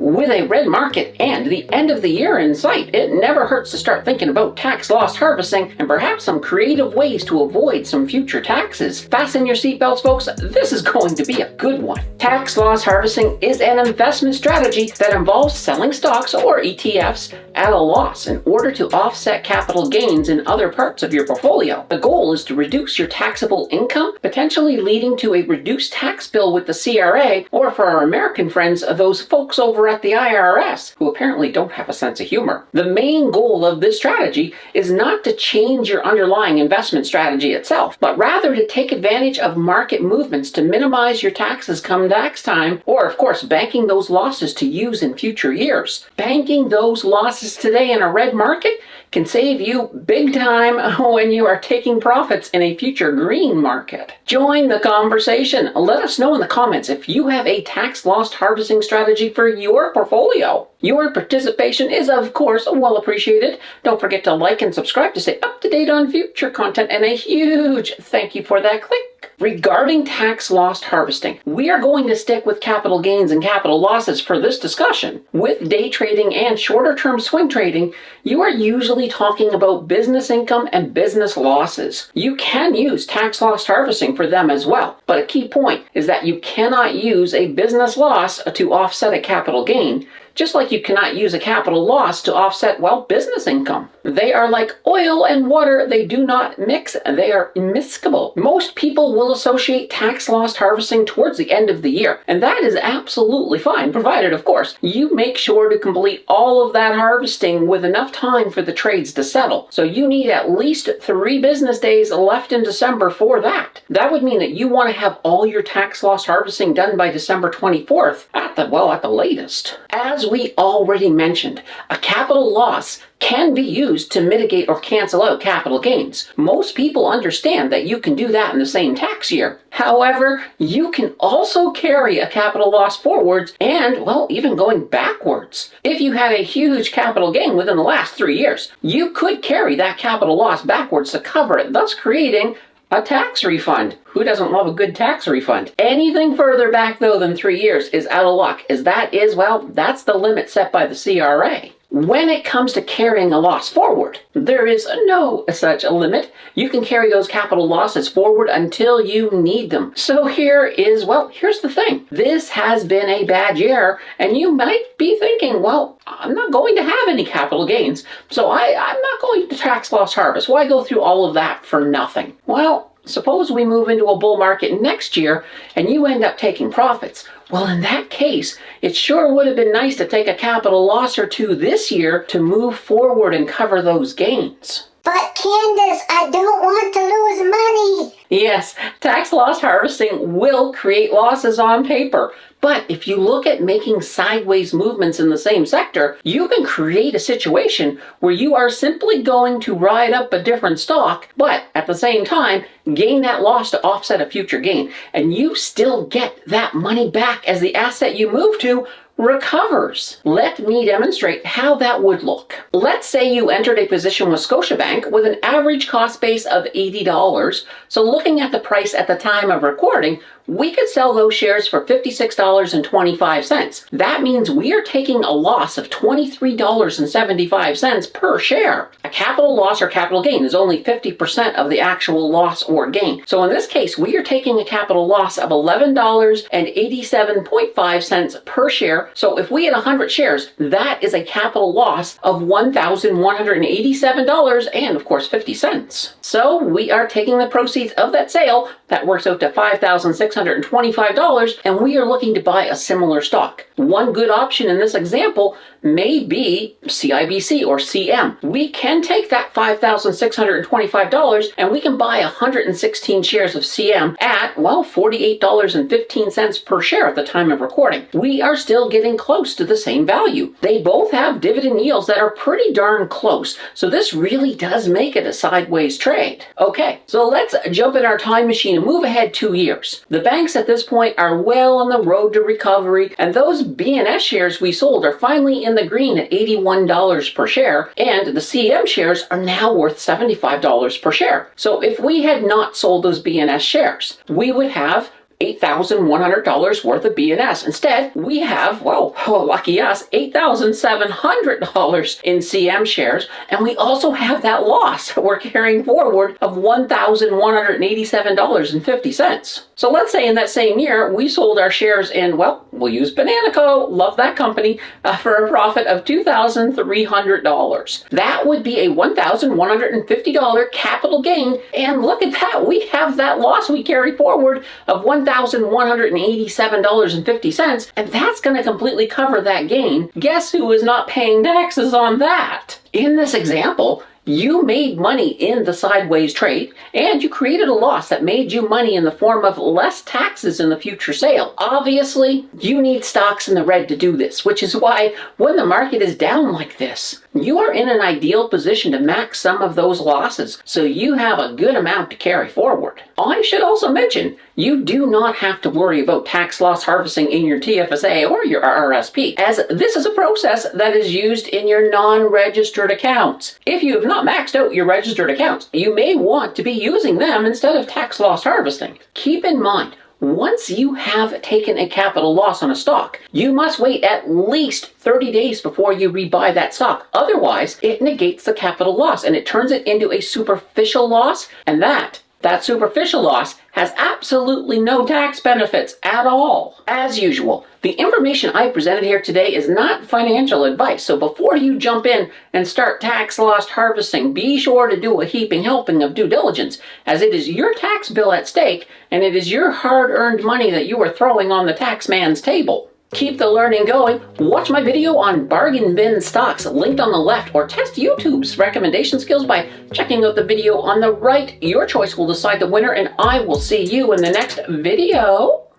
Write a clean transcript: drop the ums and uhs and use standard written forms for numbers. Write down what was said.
With a red market and the end of the year in sight, it never hurts to start thinking about tax loss harvesting and perhaps some creative ways to avoid some future taxes. Fasten your seatbelts, folks. This is going to be a good one. Tax loss harvesting is an investment strategy that involves selling stocks or ETFs at a loss in order to offset capital gains in other parts of your portfolio. The goal is to reduce your taxable income, potentially leading to a reduced tax bill with the CRA, or for our American friends, those folks over at the IRS, who apparently don't have a sense of humor. The main goal of this strategy is not to change your underlying investment strategy itself, but rather to take advantage of market movements to minimize your taxes come tax time, or of course banking those losses to use in future years. Banking those losses today in a red market can save you big time when you are taking profits in a future green market. Join the conversation. Let us know in the comments if you have a tax loss harvesting strategy for your portfolio. Your participation is, of course, well appreciated. Don't forget to like and subscribe to stay up to date on future content, and a huge thank you for that click. Regarding tax loss harvesting, we are going to stick with capital gains and capital losses for this discussion. With day trading and shorter term swing trading, you are usually talking about business income and business losses. You can use tax loss harvesting for them as well, but a key point is that you cannot use a business loss to offset a capital gain, just like you cannot use a capital loss to offset, well, business income. They are like oil and water. They do not mix. They are immiscible. Most people will associate tax loss harvesting towards the end of the year, and that is absolutely fine, provided, of course, you make sure to complete all of that harvesting with enough time for the trades to settle. So you need at least 3 business days left in December for that. That would mean that you want to have all your tax loss harvesting done by December 24th at the latest. As we already mentioned, a capital loss can be used to mitigate or cancel out capital gains. Most people understand that you can do that in the same tax year. However, you can also carry a capital loss forwards and, well, even going backwards. If you had a huge capital gain within the last 3 years, you could carry that capital loss backwards to cover it, thus creating a tax refund. Who doesn't love a good tax refund? Anything further back, though, than 3 years is out of luck, as that's the limit set by the CRA. When it comes to carrying a loss forward, there is no such a limit. You can carry those capital losses forward until you need them. So here's the thing. This has been a bad year, and you might be thinking, well, I'm not going to have any capital gains, so I'm not going to tax loss harvest. Why go through all of that for nothing? Well, suppose we move into a bull market next year and you end up taking profits. Well, in that case, it sure would have been nice to take a capital loss or two this year to move forward and cover those gains. But Candace, I don't want to lose money. Yes, tax loss harvesting will create losses on paper. But if you look at making sideways movements in the same sector, you can create a situation where you are simply going to ride up a different stock, but at the same time, gain that loss to offset a future gain. And you still get that money back as the asset you move to recovers. Let me demonstrate how that would look. Let's say you entered a position with Scotiabank with an average cost base of $80. So looking at the price at the time of recording, we could sell those shares for $56.25. That means we are taking a loss of $23.75 per share. A capital loss or capital gain is only 50% of the actual loss or gain. So in this case, we are taking a capital loss of $11.87.5 per share. So if we had 100 shares, that is a capital loss of $1,187 and of course 50 cents. So we are taking the proceeds of that sale, that works out to $5,625, and we are looking to buy a similar stock. One good option in this example may be CIBC or CM. We can take that $5,625 and we can buy 116 shares of CM at, $48.15 per share at the time of recording. We are still getting close to the same value. They both have dividend yields that are pretty darn close, so this really does make it a sideways trade. Okay, so let's jump in our time machine and move ahead 2 years. The banks at this point are well on the road to recovery, and those BNS shares we sold are finally in the green at $81 per share, and the CM shares are now worth $75 per share. So if we had not sold those BNS shares, we would have $8,100 worth of BNS. Instead, we have, well, lucky us, $8,700 in CM shares, and we also have that loss we're carrying forward of $1,187.50. So let's say in that same year, we sold our shares in, well, we'll use Banana Co. Love that company, for a profit of $2,300. That would be a $1,150 capital gain. And look at that, we have that loss we carry forward of $1,187.50. And that's going to completely cover that gain. Guess who is not paying taxes on that? In this example, you made money in the sideways trade, and you created a loss that made you money in the form of less taxes in the future sale. Obviously, you need stocks in the red to do this, which is why when the market is down like this, you are in an ideal position to max some of those losses, so you have a good amount to carry forward. I should also mention, you do not have to worry about tax loss harvesting in your TFSA or your RRSP, as this is a process that is used in your non-registered accounts. If you have not maxed out your registered accounts, you may want to be using them instead of tax loss harvesting. Keep in mind, once you have taken a capital loss on a stock, you must wait at least 30 days before you rebuy that stock. Otherwise, it negates the capital loss and it turns it into a superficial loss, and that superficial loss has absolutely no tax benefits at all. As usual, the information I presented here today is not financial advice, so before you jump in and start tax loss harvesting, be sure to do a heaping helping of due diligence, as it is your tax bill at stake, and it is your hard-earned money that you are throwing on the tax man's table. Keep the learning going. Watch my video on bargain bin stocks linked on the left, or test YouTube's recommendation skills by checking out the video on the right. Your choice will decide the winner, and I will see you in the next video.